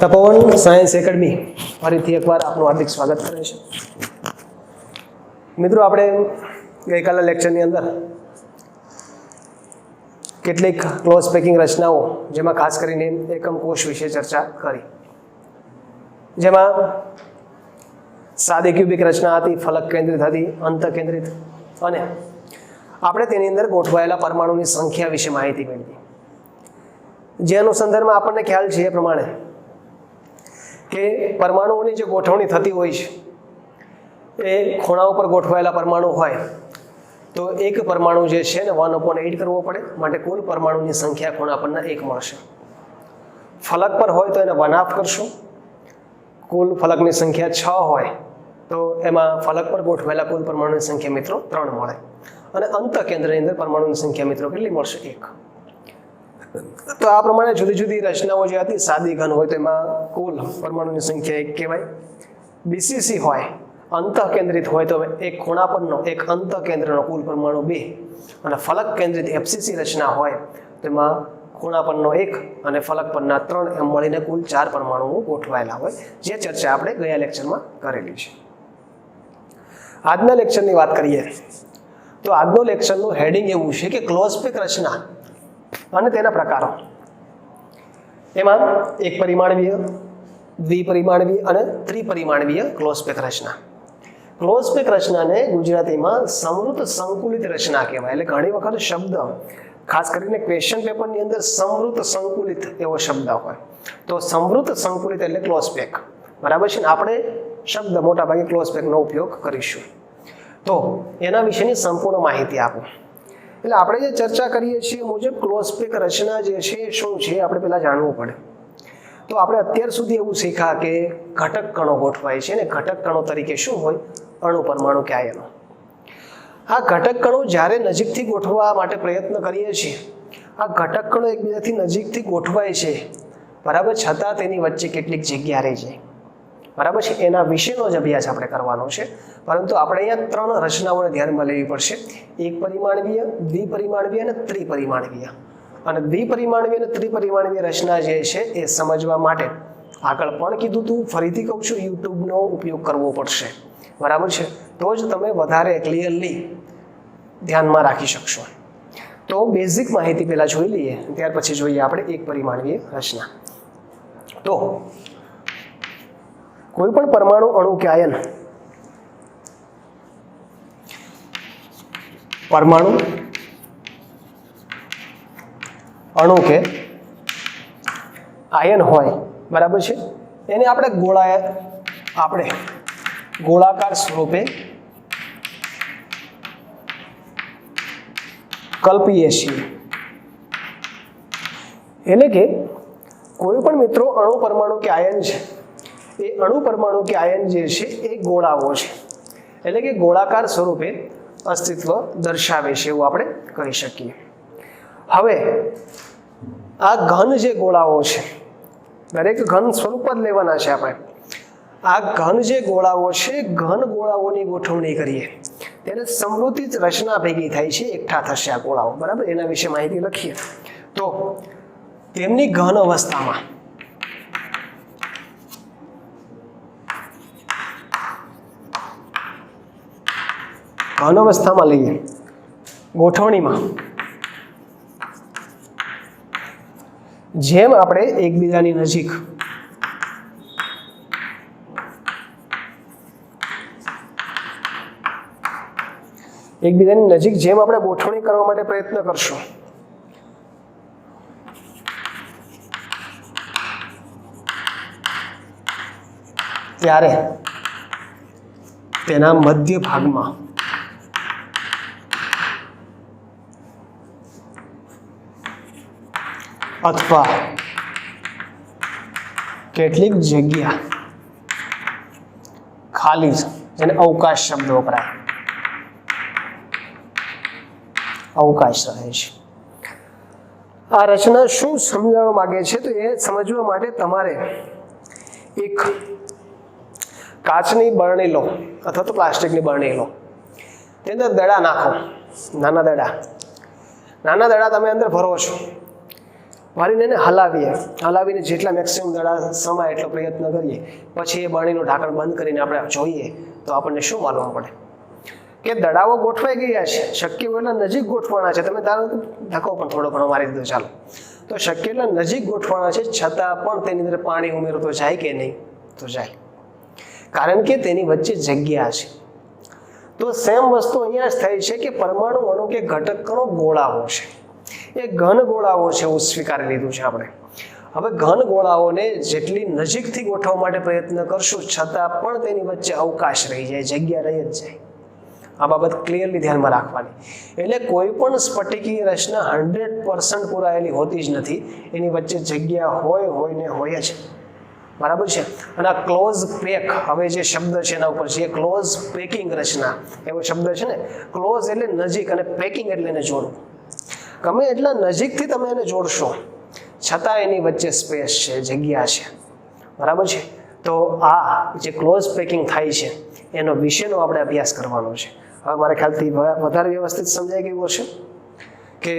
તપોવન science academy ફરીથી એકવાર આપનું હાર્દિક સ્વાગત કરે છે। મિત્રો, આપણે ગઈકાલના લેક્ચરની અંદર કેટલીક ક્લોઝ પેકિંગ રચનાઓ, જેમાં ખાસ કરીને એકમ કોષ વિશે ચર્ચા કરી, જેમાં સાદી ક્યુબિક રચના હતી, ફલક કેન્દ્રિત હતી, અંત કેન્દ્રિત, અને આપણે તેની અંદર ગોઠવાયેલા પરમાણુની સંખ્યા વિશે માહિતી મેળવી। જે અનુસંધાનમાં આપણને ખ્યાલ છે એ પ્રમાણે કે પરમાણુઓની જે ગોઠવણી થતી હોય છે એ ખૂણા ઉપર ગોઠવાયેલા પરમાણુ હોય તો એક પરમાણુ જે છે ને 1/8 કરવો પડે, માટે કુલ પરમાણુની સંખ્યા ખૂણા પરના 1 મળશે। ફલક પર હોય તો એને 1/2 કરશું, કુલ ફલકની સંખ્યા 6 હોય તો એમાં ફલક પર ગોઠવાયેલા કુલ પરમાણુની સંખ્યા મિત્રો 3 મળે, અને અંત કેન્દ્રની અંદર પરમાણુની સંખ્યા મિત્રો કેટલી મળશે? 1। તો આ પ્રમાણે જુદી જુદી રચનાઓ જે હતી, સાદી ઘન હોય તો એમાં કુલ પરમાણુની સંખ્યા 1 કહેવાય, બીસીસી હોય અંત કેન્દ્રિત હોય તો એક ખૂણા પરનો એક અંત કેન્દ્રનો કુલ પરમાણુ 2, અને ફલક કેન્દ્રિત એફસીસી રચના હોય તેમાં ખૂણા પરનો 1 અને ફલક પરના 3 એમ મળીને કુલ 4 પરમાણુઓ ગોઠવાયેલા હોય, જે ચર્ચા આપણે ગયા લેક્ચરમાં કરેલી છે। આજના લેક્ચરની વાત કરીએ તો આજનો લેક્ચરનું હેડિંગ એવું છે કે ક્લોઝ પેક રચના અને તેના પ્રકારો। એમાં એક પરિમાણવીય, દ્વિપરિમાણવીય અને ત્રિપરિમાણવીય ક્લોઝ પેક રચના। ક્લોઝ પેક રચનાને ગુજરાતીમાં સમૃદ્ધ સંકુલિત રચના કહેવાય। એટલે ઘણી વખત શબ્દ, ખાસ કરીને ક્વેશ્ચન પેપરની અંદર સમૃદ્ધ સંકુલિત એવો શબ્દ હોય, તો સમૃદ્ધ સંકુલિત એટલે ક્લોઝ પેક, બરાબર છે ને? આપણે શબ્દ મોટાભાગે ક્લોઝ પેકનો ઉપયોગ કરીશું, તો એના વિશેની સંપૂર્ણ માહિતી આપો। એટલે આપણે જે ચર્ચા કરીએ છીએ મુજબ ક્લોઝ પેક રચના જે છે શું છે આપણે પહેલાં જાણવું પડે। તો આપણે અત્યાર સુધી એવું શીખ્યા કે ઘટક કણો ગોઠવાય છે, ને ઘટક કણો તરીકે શું હોય? અણુ, પરમાણુ કે આયનો। આ ઘટક કણો જ્યારે નજીકથી ગોઠવવા માટે પ્રયત્ન કરીએ છીએ, આ ઘટક કણો એકબીજાથી નજીકથી ગોઠવાય છે, બરાબર, છતાં તેની વચ્ચે કેટલીક જગ્યા રહી જાય, બરાબર છે? એના વિશેનો જ અભ્યાસ આપણે કરવાનો છે, પરંતુ આપણે અહીંયા 3 રચનાઓને ધ્યાનમાં લેવી પડશે: એક પરિમાણવીય, દ્વિપરિમાણવીય અને ત્રિપરિમાણવીય। અને દ્વિપરિમાણવીય અને ત્રિપરિમાણવીય રચના જે છે એ સમજવા માટે આગળ પણ કીધું તું, ફરીથી કહું છું, યુટ્યુબનો ઉપયોગ કરવો પડશે, બરાબર છે? તો જ તમે વધારે ક્લિયરલી ધ્યાનમાં રાખી શકશો। તો બેઝિક માહિતી પહેલાં જોઈ લઈએ, ત્યાર પછી જોઈએ આપણે એક પરિમાણવીય રચના। તો કોઈ પણ પરમાણુ, અણુ કે આયન, પરમાણુ, અણુ કે આયન હોય, બરાબર છે, એને આપણે ગોળાકાર સ્વરૂપે કલ્પીએ છીએ। એટલે કે કોઈ પણ મિત્રો અણુ, પરમાણુ કે આયન છે, એ અણુ, પરમાણુ કે આયન જે છે એ ગોળાઓ છે, એટલે કે ગોળાકાર સ્વરૂપે અસ્તિત્વ દર્શાવે છે એવું આપણે કહી શકીએ। હવે આ ઘન જે ગોળાઓ છે, દરેક ઘન સ્વરૂપ જ લેવાના છે આપણે। આ ઘન જે ગોળાઓ છે, ઘન ગોળાઓની ગોઠવણી કરીએ ત્યારે સમૃદ્ધિ રચના ભેગી થાય છે, એકઠા થશે આ ગોળાઓ, બરાબર? એના વિશે માહિતી લખીએ તો તેમની ઘન અવસ્થામાં લઈએ, ગોઠવણીમાં જેમ આપણે એકબીજાની નજીક જેમ આપણે ગોઠવણી કરવા માટે પ્રયત્ન કરશું, ત્યારે તેના મધ્ય ભાગમાં અથવા કેટલીક જગ્યા ખાલી, જેને અવકાશ શબ્દ વપરાય, અવકાશ રહે છે। આ રચના શું સમજાવવા માંગે છે? તો એ સમજવા માટે તમારે એક કાચની બરણી લો અથવા તો પ્લાસ્ટિકની બરણી લો, તેની અંદર દડા નાખો, નાના દડા તમે અંદર ભરો છો, ભરીને એને હલાવીને જેટલા મેક્સિમમ દડા સમાય એટલો પ્રયત્ન કરીએ, પછી એ બરણીનું ઢાંકણ બંધ કરીને આપણે જોઈએ તો આપણને શું માલુમ પડે કે દડાઓ ગોઠવાઈ ગયા છે, શક્ય એટલા નજીક ગોઠવાના છે. તમે તારો ધક્કો પણ થોડો ઘણો મારી દીધો, ચાલો, તો શક્ય એટલા નજીક ગોઠવાના છે, છતાં પણ તેની અંદર પાણી ઉમેરો તો જાય કે નહીં? તો જાય, કારણ કે તેની વચ્ચે જગ્યા છે. તો સેમ વસ્તુ અહીંયા જ થાય છે કે પરમાણુ અણુ કે ઘટક કણો ગોળાઓ છે, એ ઘન ગોળાઓ છે એવું સ્વીકારી લીધું છે આપણે. હવે ઘન ગોળાઓને જેટલી નજીકથી ગોઠવવા માટે પ્રયત્ન કરશું, છતાં પણ તેની વચ્ચે અવકાશ રહી જાય, જગ્યા રહી જ જાય. આ બાબત ક્લિયરલી ધ્યાનમાં રાખવાની. એટલે કોઈ પણ સ્ફટિકીય રચના 100% પૂરાયેલી હોતી જ નથી, એની વચ્ચે જગ્યા હોય ને હોય જ. બરાબર છે. અને આ ક્લોઝ પેક, હવે જે શબ્દ છે એના ઉપર છે, ક્લોઝ પેકિંગ રચના એવો શબ્દ છે ને. ક્લોઝ એટલે નજીક અને પેકિંગ એટલે એને જોડવું. ગમે એટલા નજીકથી તમે એને જોડશો, છતાં એની વચ્ચે સ્પેસ છે, જગ્યા છે. બરાબર છે. તો આ જે ક્લોઝ પેકિંગ થાય છે એનો વિષયનો આપણે અભ્યાસ કરવાનો છે. હવે મારા ખ્યાલથી વધારે વ્યવસ્થિત સમજાઈ ગયું હશે કે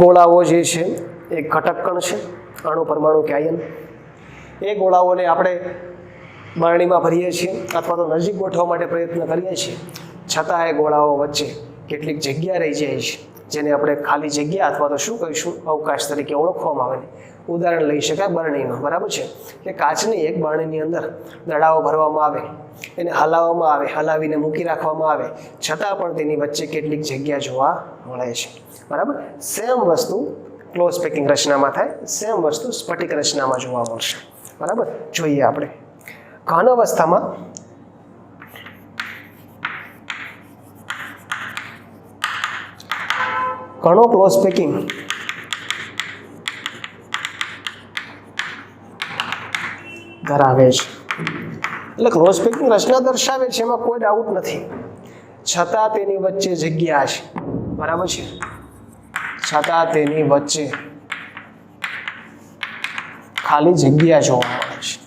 ગોળાઓ જે છે એ ઘટક કણ છે, અણુ પરમાણુ કે આયન. એ ગોળાઓને આપણે બરણીમાં ભરીએ છીએ અથવા તો નજીક ગોઠવવા માટે પ્રયત્ન કરીએ છીએ, છતાં એ ગોળાઓ વચ્ચે કેટલીક જગ્યા રહી જાય છે, જેને આપણે ખાલી જગ્યા અથવા તો શું કહીશું, અવકાશ તરીકે ઓળખવામાં આવે. ઉદાહરણ લઈ શકાય બરણીનું. બરાબર છે કે કાચની એક બરણીની અંદર દડાઓ ભરવામાં આવે, એને હલાવવામાં આવે, હલાવીને મૂકી રાખવામાં આવે, છતાં પણ તેની વચ્ચે કેટલીક જગ્યા જોવા મળે છે. બરાબર. સેમ વસ્તુ ક્લોઝ પેકિંગ રચનામાં થાય, સેમ વસ્તુ સ્ફટિક રચનામાં જોવા મળશે. બરાબર. જોઈએ આપણે ઘન અવસ્થામાં કણો ક્લોઝ પેકિંગ ધરાવે છે. એટલે ક્લોઝ પેકિંગ રચના દર્શાવે છે, એમાં કોઈ ડાઉટ નથી, છતાં તેની વચ્ચે જગ્યા છે. બરાબર છે. છતાં તેની વચ્ચે ખાલી જગ્યા જોવા મળે છે.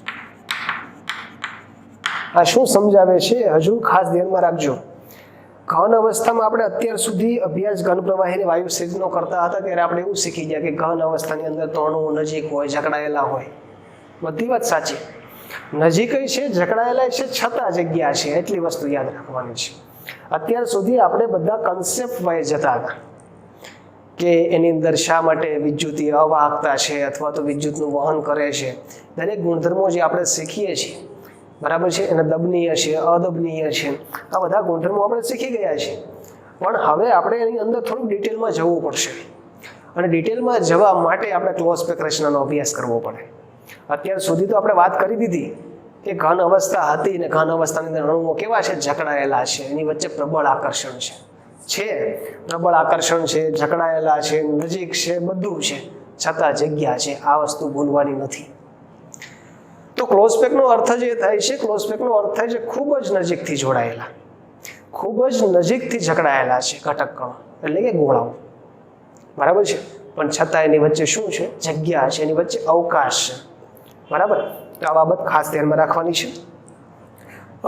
આ શું સમજાવે છે હજુ ખાસ ધ્યાનમાં રાખજો. ઘન અવસ્થામાં આપણે અત્યાર સુધી અભ્યાસ ઘન પ્રવાહીની વાયુ સ્થિતિનો કરતા હતા, ત્યારે આપણે એવું શીખી ગયા કે ઘન અવસ્થાની અંદર તો અણુઓ નજીક હોય, જકડાયેલા હોય. બધી વાત સાચી, નજીક છે, જકડાયેલા છે, છતાં જગ્યા છે, એટલી વસ્તુ યાદ રાખવાની છે. અત્યાર સુધી આપણે બધા કન્સેપ્ટ વાઇઝ જતા હતા કે એની અંદર શા માટે વિદ્યુતીય અવાહકતા છે અથવા તો વિદ્યુતનું વહન કરે છે. દરેક ગુણધર્મો જે આપણે શીખીએ છીએ, બરાબર છે, એને દબનીય છે, અદબનીય છે, આ બધા ગુણધર્મો આપણે શીખી ગયા છે. પણ હવે આપણે એની અંદર થોડુંક ડિટેલમાં જવું પડશે, અને ડિટેલમાં જવા માટે આપણે ક્લોઝ પેક રચનાનો અભ્યાસ કરવો પડે. અત્યાર સુધી તો આપણે વાત કરી દીધી કે ઘન અવસ્થા હતી ને ઘન અવસ્થાની અંદર અણુઓ કેવા છે, જકડાયેલા છે, એની વચ્ચે પ્રબળ આકર્ષણ છે, પ્રબળ આકર્ષણ છે, જકડાયેલા છે, નજીક છે, બધું છે, છતાં જગ્યા છે. આ વસ્તુ ભૂલવાની નથી. તો ક્લોઝ પેકનો અર્થ જે થાય છે, ક્લોઝ પેકનો અર્થ થાય છે ખૂબ જ નજીકથી જોડાયેલા, ખૂબ જ નજીકથી જકડાયેલા છે ઘટક કણો, એટલે કે ગોળાઓ. બરાબર છે. પણ છતાં એની વચ્ચે શું છે, જગ્યા છે, એની વચ્ચે અવકાશ છે. બરાબર. તો આ બાબત ખાસ ધ્યાનમાં રાખવાની છે.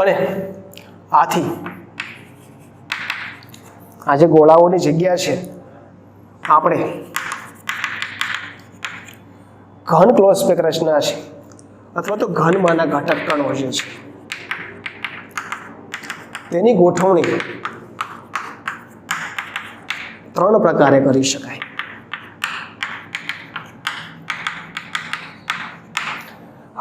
અને આથી આ જે ગોળાઓની જગ્યા છે, આપણે ઘન ક્લોઝ પેક રચના છે અથવા તો ઘનમાંના ઘટક કણો જે છે તેની ગોઠવણી 3 પ્રકારે કરી શકાય.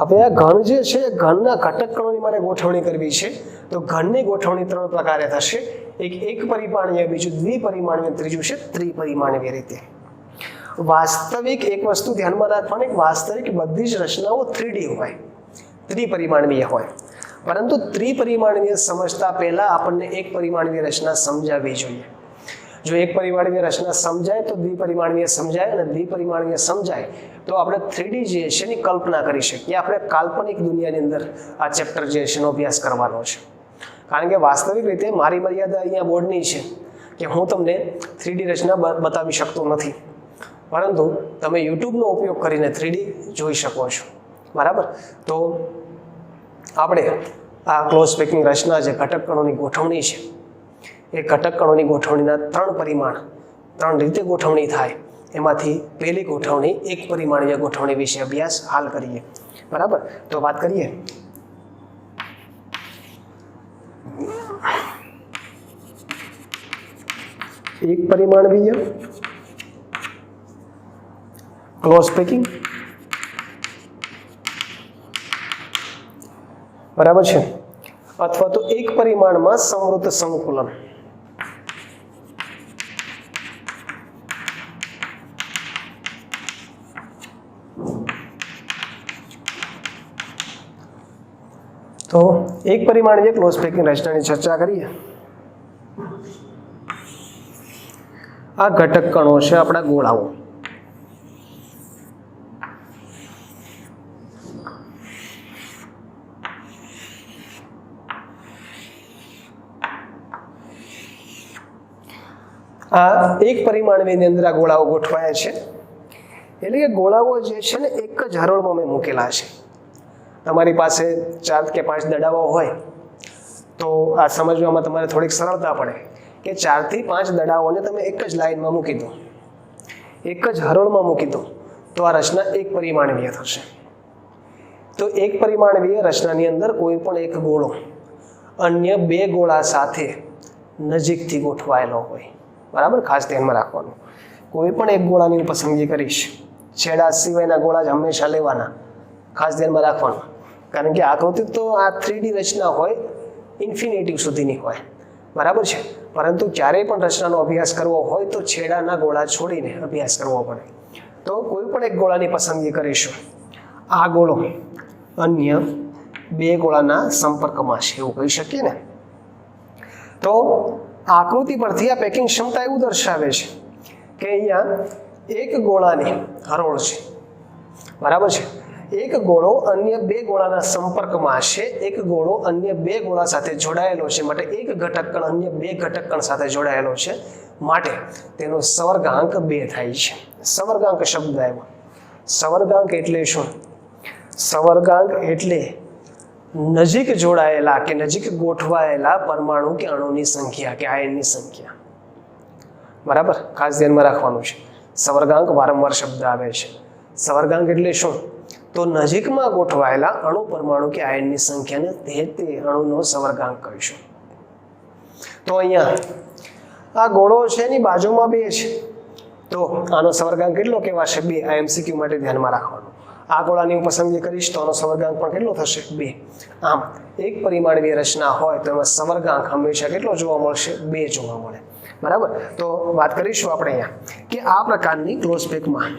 હવે આ ઘન જે છે, ઘનના ઘટક કણોની મારે ગોઠવણી કરવી છે, તો ઘનની ગોઠવણી 3 પ્રકારે થશે. એક પરિમાણીય, બીજું દ્વિપરિમાણીય, ત્રીજું છે ત્રિપરિમાણીય રીતે. વાસ્તવિક એક વસ્તુ ધ્યાનમાં રાખવાની, વાસ્તવિક બધી જ રચનાઓ 3D હોય, ત્રિપરિમાણીય હોય, પરંતુ ત્રિપરિમાણીય સમજતા પહેલા આપણને એક પરિમાણીય રચના સમજાવવી જોઈએ. જો એક પરિમાણીય રચના સમજાય તો દ્વિપરિમાણીય સમજાય, અને દ્વિપરિમાણીય સમજાય તો આપણે 3D જે છે એની કલ્પના કરી શકીએ. આપણે કાલ્પનિક દુનિયાની અંદર આ ચેપ્ટર જે છે એનો અભ્યાસ કરવાનો છે. કારણ કે વાસ્તવિક રીતે મારી મર્યાદા અહીંયા બોર્ડની છે કે હું તમને 3D રચના બતાવી શકતો નથી, પરંતુ તમે યુટ્યુબનો ઉપયોગ કરીને 3D જોઈ શકો છો. બરાબર. તો આપણે આ ક્લોઝ પેકિંગ રચના જે ઘટક કણોની ગોઠવણી છે, એ ઘટક કણોની ગોઠવણીના 3 પરિમાણ, 3 રીતે ગોઠવણી થાય એમાંથી પહેલી ગોઠવણી એક પરિમાણીય ગોઠવણી વિશે અભ્યાસ હાલ કરીએ. બરાબર, તો વાત કરીએ. એક પરિમાણીય ક્લોઝ પેકિંગ. બરાબર છે, અથવા તો એક પરિમાણમાં સંવૃત સંકુલન. તો એક પરિમાણીય ક્લોઝ પેકિંગ રચનાની ચર્ચા કરીએ. આ ઘટક કણો છે આપણા ગોળાઓ. આ એક પરિમાણની અંદર આ ગોળાઓ ગોઠવાયા છે. એટલે કે ગોળાઓ જે છે ને એક જ હરોળમાં મેં મૂકેલા છે. તમારી પાસે 4 કે 5 દડાઓ હોય તો આ સમજવામાં તમારે થોડીક સરળતા પડે કે 4 થી 5 દડાઓને તમે એક જ લાઈનમાં મૂકી દો, એક જ હરોળમાં મૂકી દો, તો આ રચના એક પરિમાણીય થશે. તો એક પરિમાણીય રચનાની અંદર કોઈ પણ એક ગોળો અન્ય 2 ગોળા સાથે નજીકથી ગોઠવાયેલો હોય. બરાબર, ખાસ ધ્યાનમાં રાખવાનું. કોઈ પણ એક ગોળાની હું પસંદગી કરીશ, છેડા સિવાયના ગોળા જ હંમેશા લેવાના. ખાસ ધ્યાનમાં રાખવાનું, કારણ કે આકૃતિ તો આ 3D રચના હોય ઇન્ફિનિટિવ સુધીની હોય. બરાબર છે, પરંતુ ક્યારેય પણ રચનાનો અભ્યાસ કરવો હોય તો છેડાના ગોળા છોડીને અભ્યાસ કરવો પડે. તો કોઈ પણ એક ગોળાની પસંદગી કરીશું. આ ગોળો અન્ય 2 ગોળાના સંપર્કમાં છે એવું કહી શકીએ ને. તો આકૃતિ પરથી આ પેકિંગ ક્ષમતા એવું દર્શાવે છે કે અહીંયા એક ગોળાની હરોળ છે. બરાબર છે, એક ગોળો અન્ય 2 ગોળાના સંપર્કમાં છે. એક ગોળો અન્ય 2 ગોળા સાથે જોડાયેલો છે, માટે એક ઘટક કણ અન્ય 2 ઘટક કણ સાથે જોડાયેલો છે, માટે તેનો સવર્ગાંક 2 થાય છે. સવર્ગાંક શબ્દ આવ્યો. સવર્ગાંક એટલે શું? સવર્ગાંક એટલે નજીક જોડાયેલા કે નજીક ગોઠવાયેલા પરમાણુ કે અણુની સંખ્યા કે આયનની સંખ્યા. બરાબર, ખાસ ધ્યાનમાં રાખવાનું છે. સવર્ગાંક વારંવાર શબ્દ આવે છે. સવર્ગાંક એટલે શું? તો નજીકમાં ગોઠવાયેલા અણુ પરમાણુ કે આયનની સંખ્યાને તે અણુનો સવર્ગાંક કહીશું. તો અહીંયા આ ગોળો છે એની બાજુમાં 2 છે, તો આનો સવર્ગાંક કેટલો કહેવાશે? 2. આ MCQ માટે ધ્યાનમાં રાખવાનું. આ ગોળાની હું પસંદગી કરીશ તો આનો સવર્ગાંક પણ કેટલો થશે? 2. આમ એક પરિમાણીય રચના હોય તો એમાં સવર્ગાંક હંમેશા કેટલો જોવા મળશે? 2 જોવા મળે. બરાબર, તો વાત કરીશું આપણે અહીંયા કે આ પ્રકારની ક્લોઝ પેકમાં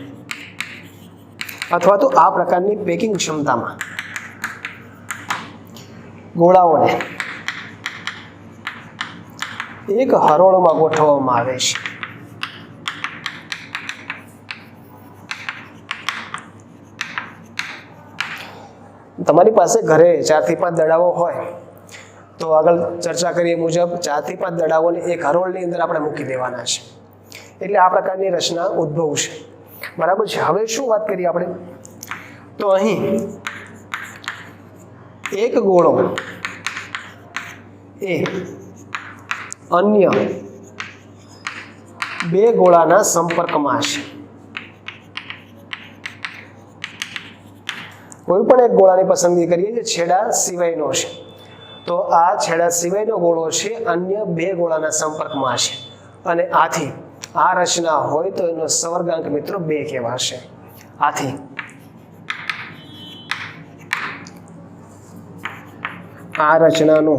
અથવા તો આ પ્રકારની પેકિંગ ક્ષમતામાં ગોળાઓને એક હરોળમાં ગોઠવવામાં આવે છે. તમારી પાસે ઘરે 4 થી 5 દડાઓ હોય તો આગળ ચર્ચા કરીએ મુજબ 4 થી 5 દડાઓને એક હરોળની અંદર આપણે મૂકી દેવાના છે. એટલે આ પ્રકારની રચના ઉદ્ભવશે. બરાબર છે. હવે શું વાત કરીએ આપણે? તો અહીં એક ગોળો એ અન્ય 2 ગોળાના સંપર્કમાં છે. કોઈ પણ એક ગોળાની પસંદગી કરીએ જે છેડા સિવાયનો છે. તો આ છેડા સિવાયનો ગોળો છે અન્ય 2 ગોળાના સંપર્કમાં છે, અને આથી આ રચના હોય તો એનો સવર્ગાંક મિત્રો 2 કહેવાશે. આથી આ રચનાનો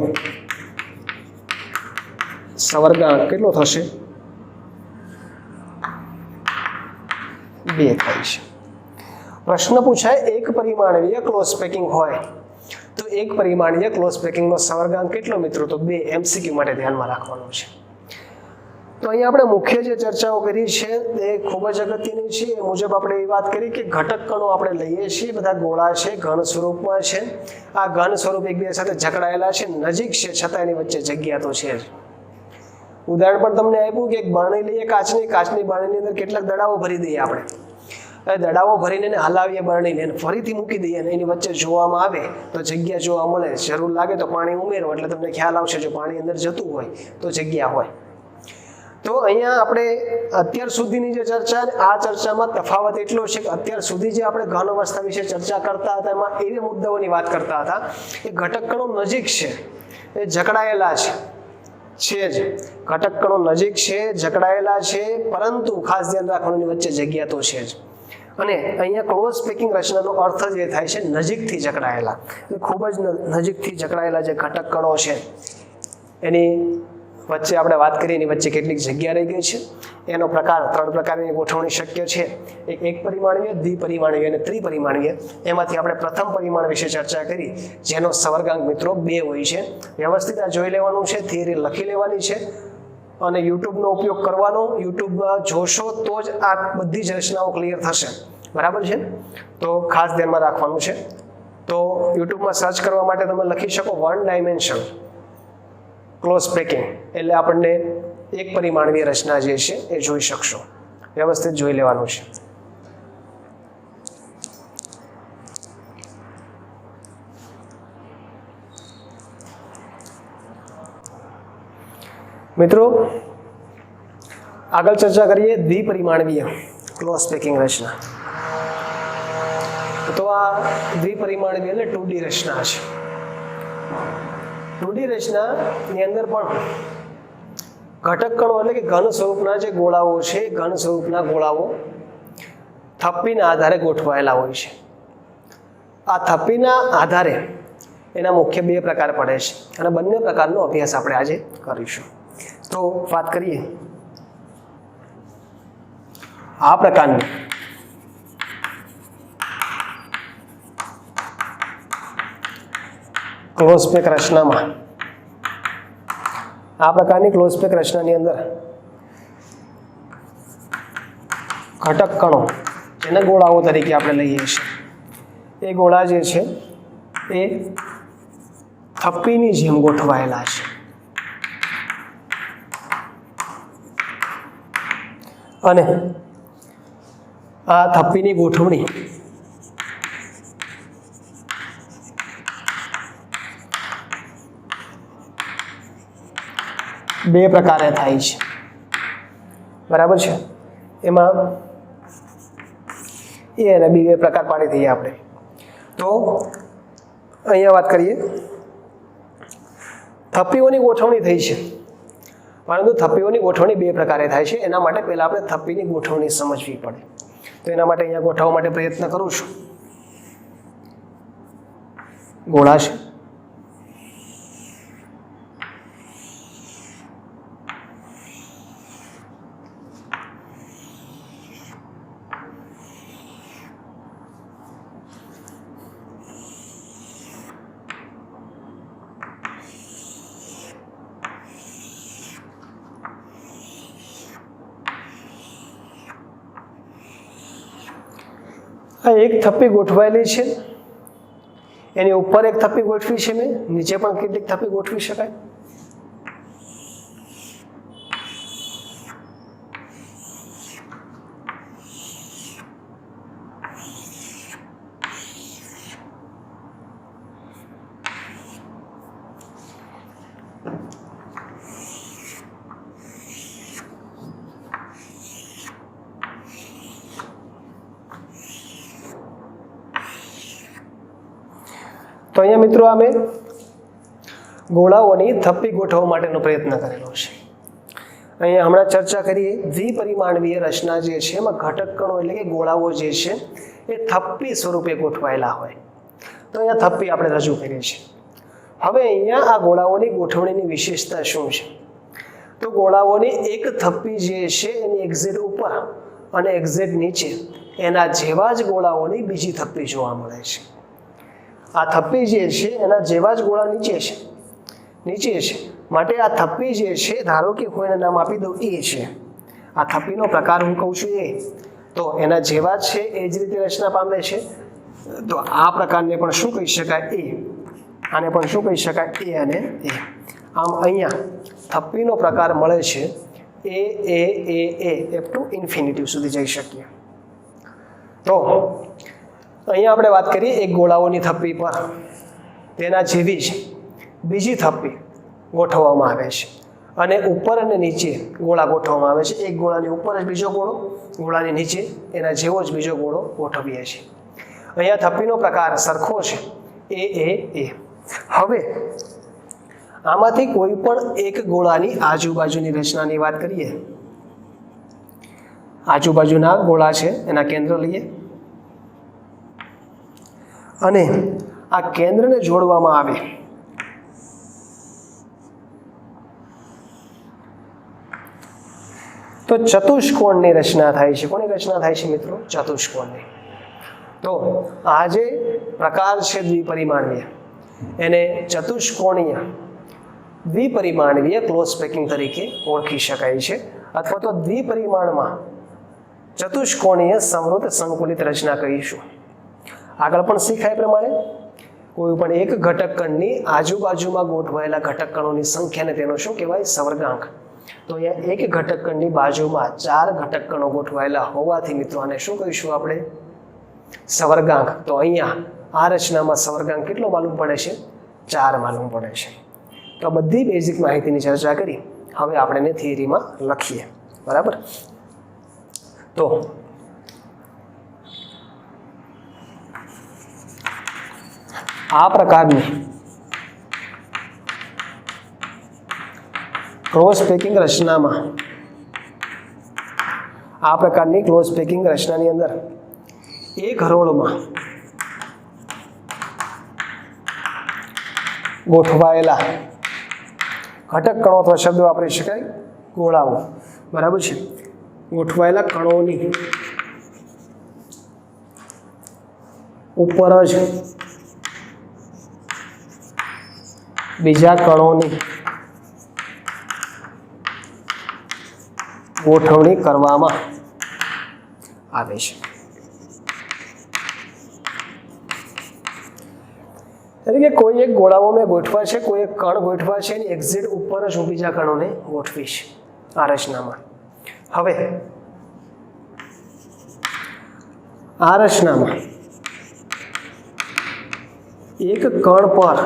સવર્ગાંક કેટલો થશે? 2 થાય છે. પ્રશ્ન પૂછાય એક પરિમાણીય ક્લોઝ પેકિંગ હોય તો એક પરિમાણીય ક્લોઝ પેકિંગનો સવર્ગાંક કેટલો મિત્રો? તો 2. MCQ માટે ધ્યાનમાં રાખવાનું છે. તો અહીંયા આપણે મુખ્ય જે ચર્ચાઓ કરી છે એ ખૂબ જ અગત્યની છે. એ મુજબ આપણે એ વાત કરી કે ઘટક કણો આપણે લઈએ છીએ, બધા ગોળા છે, ઘન સ્વરૂપમાં છે. આ ઘન સ્વરૂપ એકબીજા સાથે જકડાયેલા છે, નજીક છે, છતાં એની વચ્ચે જગ્યા તો છે જ. ઉદાહરણ પણ તમને આપ્યું કે એક બરણી લઈએ, કાચની બરણીની અંદર કેટલાક દડાઓ ભરી દઈએ આપણે. દડાઓ ભરીને એને હલાવીએ, બરણીને એને ફરીથી મૂકી દઈએ અને એની વચ્ચે જોવામાં આવે તો જગ્યા જોવા મળે. જરૂર લાગે તો પાણી ઉમેરો એટલે તમને ખ્યાલ આવશે જો પાણી અંદર જતું હોય તો જગ્યા હોય. તો અહીંયા આપણે અત્યાર સુધીની જે ચર્ચા, આ ચર્ચામાં તફાવત એટલો છે કે અત્યાર સુધી જે આપણે ઘન અવસ્થા વિશે ચર્ચા કરતા હતા એમાં એવી મુદ્દાઓની વાત કરતા હતા કે ઘટક કણો નજીક છે, એ જકડાયેલા છે જ, ઘટક કણો નજીક છે, જકડાયેલા છે, પરંતુ ખાસ ધ્યાન રાખવાનું વચ્ચે જગ્યા તો છે જ. અને અહીંયા ક્લોઝ પેકિંગ રચનાનો અર્થ જે થાય છે નજીકથી જકડાયેલા, ખૂબ જ નજીકથી જકડાયેલા જે ઘટક કણો છે એની વચ્ચે આપણે વાત કરીએ, એની વચ્ચે કેટલીક જગ્યા રહી ગઈ છે. એનો પ્રકાર 3 પ્રકારની ગોઠવણી શક્ય છે, એક પરિમાણીય, દ્વિપરિમાણીય અને ત્રિપરિમાણીય. એમાંથી આપણે પ્રથમ પરિમાણ વિશે ચર્ચા કરી, જેનો સવર્ગાંક મિત્રો 2 હોય છે. વ્યવસ્થિત આ જોઈ લેવાનું છે, થિયરી લખી લેવાની છે અને યુટ્યુબનો ઉપયોગ કરવાનો. યુટ્યુબમાં જોશો તો જ આ બધી જ રચનાઓ ક્લિયર થશે, બરાબર છે? તો ખાસ ધ્યાનમાં રાખવાનું છે. તો યુટ્યુબમાં સર્ચ કરવા માટે તમે લખી શકો 1 ડાયમેન્શન ક્લોઝ પેકિંગ, એટલે આપણને એક પરિમાણીય રચના જે છે એ જોઈ શકશો. વ્યવસ્થિત જોઈ લેવાનું છે. મિત્રો આગળ ચર્ચા કરીએ દ્વિપરિમાણીય ક્લોઝ પેકિંગ રચના. તો આ દ્વિપરિમાણીય એટલે 2D રચના છે. 2D રચનાની અંદર પણ ઘટક કણો એટલે કે ઘન સ્વરૂપના જે ગોળાઓ છે, ઘન સ્વરૂપના ગોળાઓ થપ્પીના આધારે ગોઠવાયેલા હોય છે. આ થપ્પીના આધારે એના મુખ્ય 2 પ્રકાર પડે છે અને બંને પ્રકારનો અભ્યાસ આપણે આજે કરીશું. તો વાત કરીએ આ પ્રકારની ક્લોઝ પેક રચનામાં, આ પ્રકારની ક્લોઝ પેક રચનાની અંદર ઘટક કણો જેને ગોળાઓ તરીકે આપણે લઈએ છીએ, એ ગોળા જે છે એ થપ્પીની જેમ ગોઠવાયેલા છે. અને આ થપ્પીની ગોઠવણી બે પ્રકારે થાય છે, બરાબર છે? એમાં એ અને બે પ્રકાર પાડી દઈએ આપણે. તો અહીંયા વાત કરીએ, થપ્પીઓની ગોઠવણી થઈ છે, પરંતુ થપ્પીઓની ગોઠવણી 2 પ્રકારે થાય છે. એના માટે પહેલા આપણે થપ્પીની ગોઠવણી સમજવી પડે. તો એના માટે અહીંયા ગોઠવવા માટે પ્રયત્ન કરું છું. ગોળા છે, આ એક થપ્પી ગોઠવાયેલી છે, એની ઉપર એક થપ્પી ગોઠવી છે મેં, નીચે પણ કેટલીક થપ્પી ગોઠવી શકાય. તો અહીંયા મિત્રો અમે ગોળાઓની થપ્પી ગોઠવવા માટેનો પ્રયત્ન કરેલો છે. અહીંયા હમણાં ચર્ચા કરીએ દ્વિપરિમાણીય રચના જે છે એમાં ઘટક કણો એટલે કે ગોળાઓ જે છે એ થપ્પી સ્વરૂપે ગોઠવાયેલા હોય. તો અહીંયા થપ્પી આપણે રજૂ કરીએ છીએ. હવે અહીંયા આ ગોળાઓની ગોઠવણીની વિશેષતા શું છે? તો ગોળાઓની એક થપ્પી જે છે એની એક્ઝેટ ઉપર અને એક્ઝેટ નીચે એના જેવા જ ગોળાઓની બીજી થપ્પી જોવા મળે છે. આ થપ્પી જે છે એના જેવા જ ગોળા નીચે છે, માટે આ થપ્પી જે છે, ધારો કે હું એને નામ આપી દઉં એ છે, આ થપ્પીનો પ્રકાર હું કહું છું એ, તો એના જેવા જ છે એ જ રીતે રચના પામે છે. તો આ પ્રકારને પણ શું કહી શકાય? એ. આને પણ શું કહી શકાય? એ અને એ. આમ અહીંયા થપ્પીનો પ્રકાર મળે છે એ અપ ટુ ઇન્ફિનિટી સુધી જઈ શકીએ. તો અહીંયા આપણે વાત કરીએ એક ગોળાઓની થપ્પી પર તેના જેવી જ બીજી થપ્પી ગોઠવવામાં આવે છે અને ઉપર અને નીચે ગોળા ગોઠવવામાં આવે છે. એક ગોળાની ઉપર જ બીજો ગોળો, ગોળાની નીચે એના જેવો જ બીજો ગોળો ગોઠવીએ છીએ. અહીંયા થપ્પીનો પ્રકાર સરખો છે, એ. હવે આમાંથી કોઈ પણ એક ગોળાની આજુબાજુની રચનાની વાત કરીએ. આજુબાજુના ગોળા છે એના કેન્દ્ર લઈએ અને આ કેન્દ્રને જોડવામાં આવે તો ચતુષ્કોણની રચના થાય છે. કોની રચના થાય છે મિત્રો? ચતુષ્કોણની. તો આ જે પ્રકાર છે દ્વિપરિમાણીય, એને ચતુષ્કોણીય દ્વિપરિમાણીય ક્લોઝ પેકિંગ તરીકે ઓળખી શકાય છે, અથવા તો દ્વિપરિમાણમાં ચતુષ્કોણીય સમૃદ્ધ સંકુલિત રચના કહીશું. આગળ પણ શીખાય પ્રમાણે કોઈ પણ એક ઘટક કણની આજુબાજુમાં ગોઠવાયેલા ઘટક કણોની સંખ્યાને તેનો શું કહેવાય? સવર્ગાંક. તો અહીંયા એક ઘટક કણની બાજુમાં 4 ઘટક કણો ગોઠવાયેલા હોવાથી મિત્રો આને શું કહીશું આપણે? સવર્ગાંક. તો અહીંયા આ રચનામાં સવર્ગાંક કેટલો માલુમ પડે છે? 4 માલુમ પડે છે. તો બધી બેઝિક માહિતીની ચર્ચા કરી. હવે આપણે એને થિયરીમાં લખીએ. બરાબર? તો આ પ્રકારની ક્લોઝ પેકિંગ રચનામાં, આ પ્રકારની ક્લોઝ પેકિંગ રચનાની અંદર એક હરોળમાં ગોઠવાયેલા ઘટક કણો અથવા શબ્દ વાપરી શકાય ગોળાઓ. બરાબર છે? ગોઠવાયેલા કણોની ઉપર જ બીજા કણોની ગોઠવણી કરવામાં આવે છે. એટલે કે કોઈ એક ગોળાઓ મેં ગોઠવા છે, કોઈ એક કણ ગોઠવા છે, એની એક્ઝેક્ટ ઉપર જ હું બીજા કણોને ગોઠવીશ આ રચનામાં. હવે આ રચનામાં એક કણ પર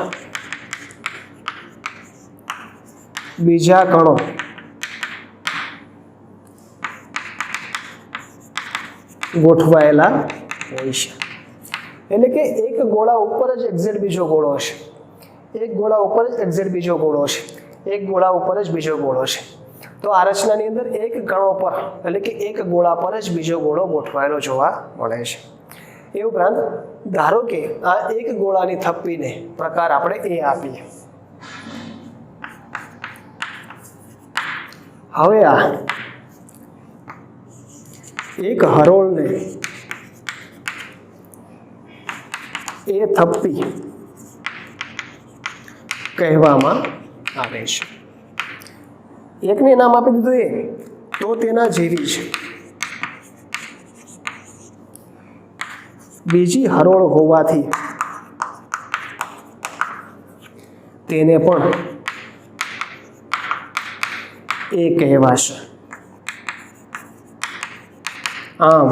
બીજા કણો ગોઠવાયેલા હોય છે. એટલે કે એક ગોળા ઉપર જ એક્ઝેક્ટ બીજો ગોળો હશે, એક ગોળા ઉપર જ એક્ઝેક્ટ બીજો ગોળો હશે, એક ગોળા ઉપર જ બીજો ગોળો છે. તો આ રચનાની અંદર એક કણો પર, એટલે કે એક ગોળા પર જ બીજો ગોળો ગોઠવાયેલો જોવા મળે છે. એ ઉપરાંત ધારો કે આ એક ગોળાની થપ્પીને પ્રકાર આપણે એ આપીએ. હવે આ એક હરોળને એ થપ્પી કહેવામાં આવે છે. એકને નામ આપી દીધું એ, તો તેના જેવી છે બીજી હરોળ હોવાથી તેને પણ એ કહેવાશે. આમ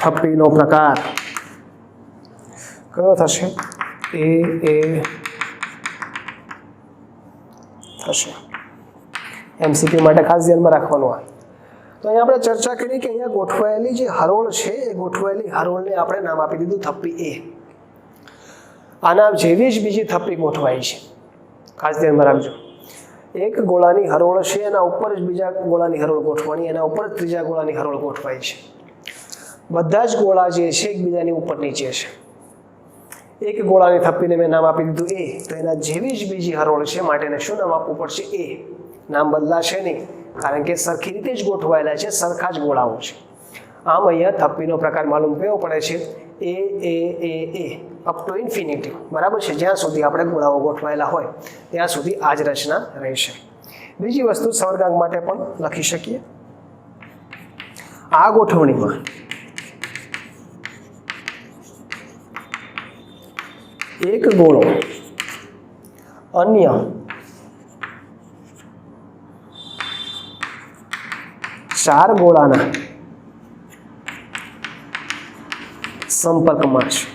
થપ્પીનો પ્રકાર કયો થશે? એ થશે. એમસીક્યુ માટે ખાસ ધ્યાનમાં રાખવાનું. આ તો અહીંયા આપણે ચર્ચા કરી કે અહીંયા ગોઠવાયેલી જે હરોળ છે એ ગોઠવાયેલી હરોળને આપણે નામ આપી દીધું થપ્પી એ. આના જેવી જ બીજી થપ્પી ગોઠવાઈ છે. ખાસ ધ્યાનમાં રાખજો. એક ગોળાની હરોળ છે, એના ઉપર જ બીજા ગોળાની હરોળ ગોઠવણી, એના ઉપર જ ત્રીજા ગોળાની હરોળ ગોઠવાઈ છે. બધા જ ગોળા જે છે એકબીજાની ઉપર નીચે છે. એક ગોળાની થપ્પીને મેં નામ આપી દીધું એ, તો એના જેવી જ બીજી હરોળ છે, માટે એને શું નામ આપવું પડશે? એ. નામ બદલાશે નહીં, કારણ કે સરખી રીતે જ ગોઠવાયેલા છે, સરખા જ ગોળાઓ છે. આમ અહીંયા થપ્પીનો પ્રકાર માલુમ કેવો પડે છે? એ અપ ટુ ઇન્ફિનિટી. બરાબર છે? જ્યાં સુધી આપણે ગોળાઓ ગોઠવાયેલા હોય ત્યાં સુધી આ જ રચના રહેશે. બીજી વસ્તુ સવર્ગાંક માટે પણ લખી શકીએ. આ ગોઠવણીમાં એક ગોળો અન્ય 4 ગોળાના સંપર્કમાં છે.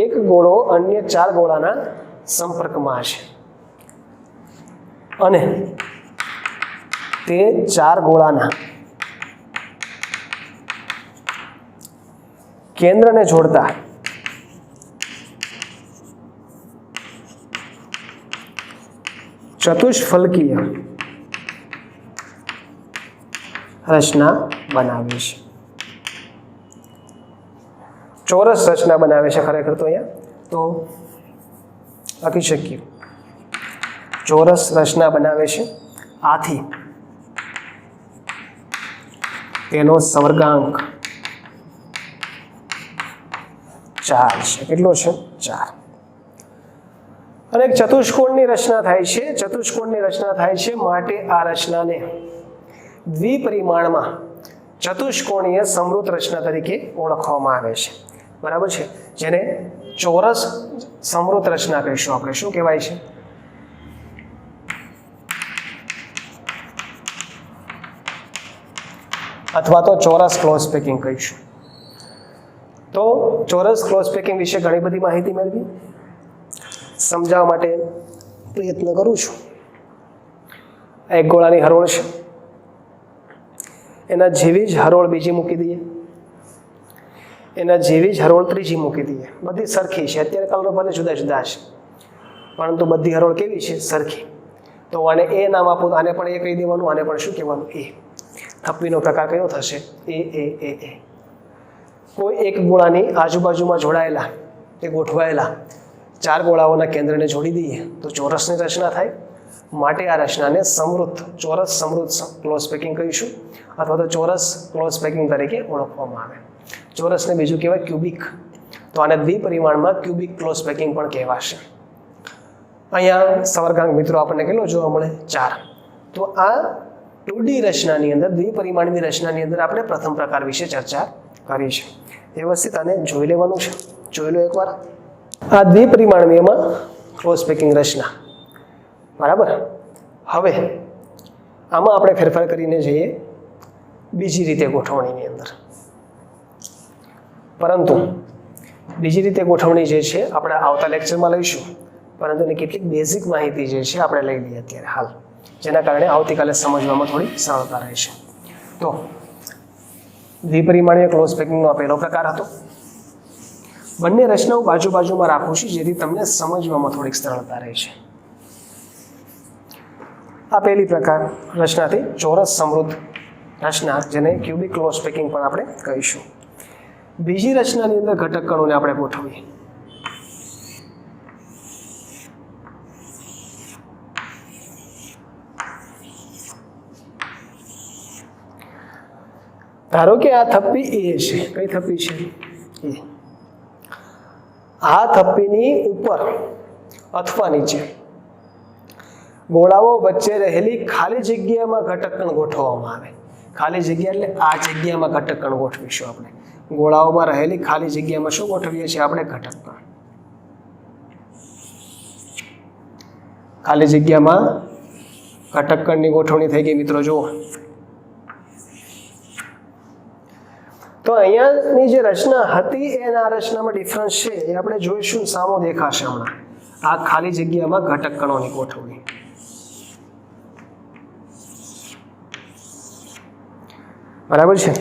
એક ગોળો અન્ય 4 ગોળાના સંપર્કમાં છે અને તે 4 ગોળાના કેન્દ્રને જોડતા ચતુષ્ફલકીય રચના બનાવે છે. ચોરસ રચના બનાવે છે ખરેખર તો અહીંયા તો લખી શકીએ ચોરસ રચના બનાવે છે. આથી તેનો સવર્ગાંક 4 છે. કેટલો છે? 4. અને એક ચતુષ્કોણની રચના થાય છે. ચતુષ્કોણની રચના થાય છે માટે આ રચનાને દ્વિપરિમાણમાં ચતુષ્કોણીય સમૃદ્ધ રચના તરીકે ઓળખવામાં આવે છે. બરાબર છે? જેને ચોરસ સમૃદ્ધ રચના કહીશું આપણે. શું કહેવાય છે? અથવા તો ચોરસ ક્લોઝ પેકિંગ કહીશું. તો ચોરસ ક્લોઝ પેકિંગ વિશે ઘણી બધી માહિતી મેળવી. સમજાવવા માટે પ્રયત્ન કરું છું. એક ગોળાની હરોળ છે, એના જેવી જ હરોળ બીજી મૂકી દઈએ, એના જેવી જ હરોળ ત્રીજી મૂકી દઈએ. બધી સરખી છે. અત્યારે કલરો ભલે જુદા જુદા છે પરંતુ બધી હરોળ કેવી છે? સરખી. તો આને એ નામ આપો, આને પણ એ કહી દેવાનું, આને પણ શું કહેવાનું? એ. થપ્પીનો પ્રકાર કયો થશે? એ. કોઈ એક ગોળાની આજુબાજુમાં જોડાયેલા કે ગોઠવાયેલા 4 ગોળાઓના કેન્દ્રને જોડી દઈએ તો ચોરસની રચના થાય. માટે આ રચનાને ચોરસ સમૃદ્ધ ક્લોઝ પેકિંગ કહીશું અથવા તો ચોરસ ક્લોઝ પેકિંગ તરીકે ઓળખવામાં આવે. ચોરસને બીજું કહેવાય ક્યુબિક. તો આને દ્વિપરિમાણમાં ક્યુબિક ક્લોઝ પેકિંગ પણ કહેવાશે. અહીંયા સવર્ગાંક મિત્રો આપણને કેટલો જોવા મળે? 4. તો આ 2D રચનાની અંદર, દ્વિપરિમાણની રચનાની અંદર આપણે પ્રથમ પ્રકાર વિશે ચર્ચા કરી છે. વ્યવસ્થિત આને જોઈ લેવાનું છે. જોઈ લો એકવાર. આ દ્વિપરિમાણમાં ક્લોઝ પેકિંગ રચના. બરાબર. હવે આમાં આપણે ફેરફાર કરીને જઈએ બીજી રીતે ગોઠવણીની અંદર. પરંતુ બીજી રીતે ગોઠવણી જે છે આપણે આવતા લેક્ચરમાં લઈશું, પરંતુ એની કેટલીક બેઝિક માહિતી જે છે આપણે લઈ લઈએ અત્યારે હાલ, જેના કારણે આવતીકાલે સમજવામાં થોડી સરળતા રહેશે. તો દ્વિપરિમાણીય ક્લોઝ પેકિંગનો આ પહેલો પ્રકાર હતો. બંને રચનાઓ બાજુમાં રાખું છું જેથી તમને સમજવામાં થોડીક સરળતા રહેશે. આ પહેલી પ્રકાર રચનાથી ચોરસ સમૃદ્ધ રચના, જેને ક્યુબિક ક્લોઝ પેકિંગ પણ આપણે કહીશું. બીજી રચનાની અંદર ઘટક કણોને આપણે ગોઠવીએ. ધારો કે આ થપ્પી એ છે. કઈ થપ્પી છે? એ. આ થપ્પીની ઉપર અથવા નીચે ગોળાઓ વચ્ચે રહેલી ખાલી જગ્યામાં ઘટક કણ ગોઠવવામાં આવે. ખાલી જગ્યા એટલે આ જગ્યામાં ઘટક કણ ગોઠવીશું આપણે. ગોળાઓમાં રહેલી ખાલી જગ્યામાં શું ગોઠવીએ છીએ આપણે? ઘટક કણ. ખાલી જગ્યામાં ઘટક કણની ગોઠવણી થઈ ગઈ મિત્રો. જુઓ તો અહીંયાની જે રચના હતી એના આ રચનામાં ડિફરન્સ છે એ આપણે જોઈશું. સામો દેખાશે હમણાં. આ ખાલી જગ્યામાં ઘટક કણોની ગોઠવણી. બરાબર છે?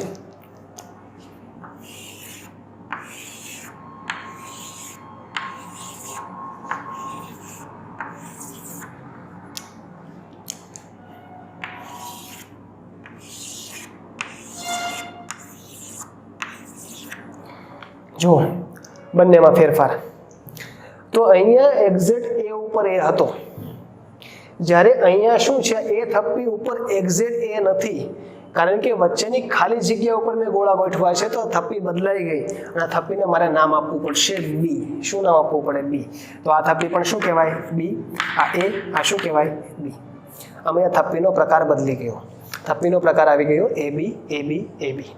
જો બંનેમાં ફેરફાર. તો અહીંયા એક્ઝેક્ટ એ ઉપર એ હતો, જ્યારે અહીંયા શું છે? એ થપ્પી ઉપર એક્ઝેક્ટ એ નથી, કારણ કે વચ્ચેની ખાલી જગ્યા ઉપર મેં ગોળા ગોઠવા છે તો થપ્પી બદલાઈ ગઈ અને આ થપ્પીને મારે નામ આપવું પડશે બી. શું નામ આપવું પડે? બી. તો આ થપ્પી પણ શું કહેવાય? બી. આ એ, આ શું કહેવાય? બી. અમે આ થપ્પીનો પ્રકાર બદલી ગયો. થપ્પીનો પ્રકાર આવી ગયો એ બી, એ બી, એ બી.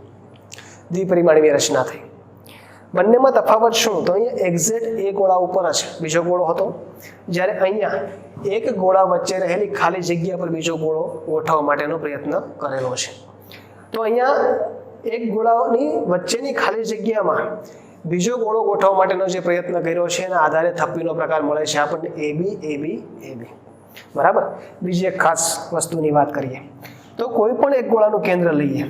દ્વિપરિમાણીય રચના થઈ. બંનેમાં તફાવત શું? તો અહીંયા એક્ઝેક્ટ એ ગોળા ઉપર જ બીજો ગોળો હતો, જ્યારે અહીંયા એક ગોળા વચ્ચે રહેલી ખાલી જગ્યા પર બીજો ગોળો ગોઠવવા માટેનો પ્રયત્ન કરેલો છે. તો અહીંયા એક ગોળાની વચ્ચેની ખાલી જગ્યામાં બીજો ગોળો ગોઠવવા માટેનો જે પ્રયત્ન કર્યો છે એના આધારે થપ્પીનો પ્રકાર મળે છે આપણને એબી એબી એબી. બરાબર. બીજી એક ખાસ વસ્તુની વાત કરીએ તો કોઈ પણ એક ગોળાનું કેન્દ્ર લઈએ,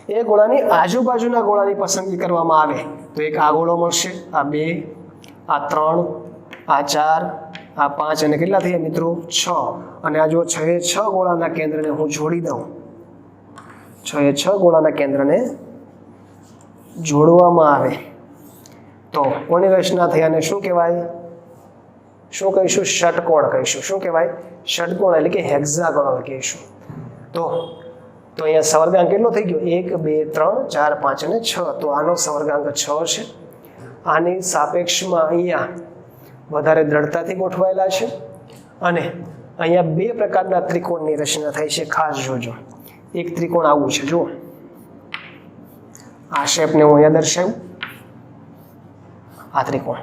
એ ગોળાની આજુબાજુના ગોળાની પસંદગી કરવામાં આવે તો એક આ ગોળો મળશે, આ 2, આ 3, આ 4, આ 5 અને કેટલા થયા મિત્રો 6. અને આ જો 6 એ 6 ગોળાના કેન્દ્રને હું જોડી દઉં, 6 એ 6 ગોળાના કેન્દ્રને જોડવામાં આવે તો કોની રચના થઈ અને શું કહેવાય? શું કહીશું? ષટકોણ કહીશું. શું કહેવાય? ષટકોણ એટલે કે હેક્ઝાગોનલ કહીશું. તો અહીંયા સવર્ગાંક કેટલો થઈ ગયો? 1 2 3 4 5 અને 6. તો આનો સવર્ગાંક 6 છે. આની સાપેક્ષમાં અહીંયા વધારે દ્રઢતાથી ગોઠવાયેલા છે અને અહીંયા બે પ્રકારના ત્રિકોણની રચના થઈ છે. ખાસ જોજો, એક ત્રિકોણ આવું છે, જુઓ આ શેપને હું અહીંયા દર્શાવ્યું, આ ત્રિકોણ.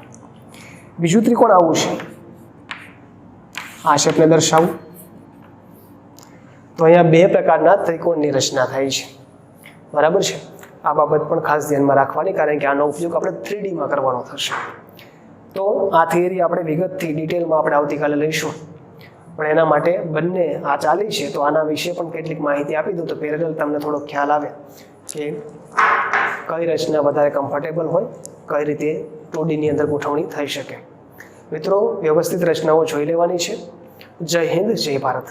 બીજું ત્રિકોણ આવું છે, આ શેપને દર્શાવું. તો અહીંયા બે પ્રકારના ત્રિકોણની રચના થાય છે. બરાબર છે. આ બાબત પણ ખાસ ધ્યાનમાં રાખવાની, કારણ કે આનો ઉપયોગ આપણે 3D માં કરવાનો થશે. તો આ થિયરી આપણે વિગતથી ડિટેલમાં આપણે આવતીકાલે લઈશું, પણ એના માટે બંને આ ચાલી છે તો આના વિશે પણ કેટલીક માહિતી આપી દઉં તો પેરેલલ તમને થોડો ખ્યાલ આવે કે કઈ રચના વધારે કમ્ફર્ટેબલ હોય, કઈ રીતે 2D ની અંદર ગોઠવણી થઈ શકે. મિત્રો, વ્યવસ્થિત રચનાઓ જોઈ લેવાની છે. જય હિન્દ, જય ભારત.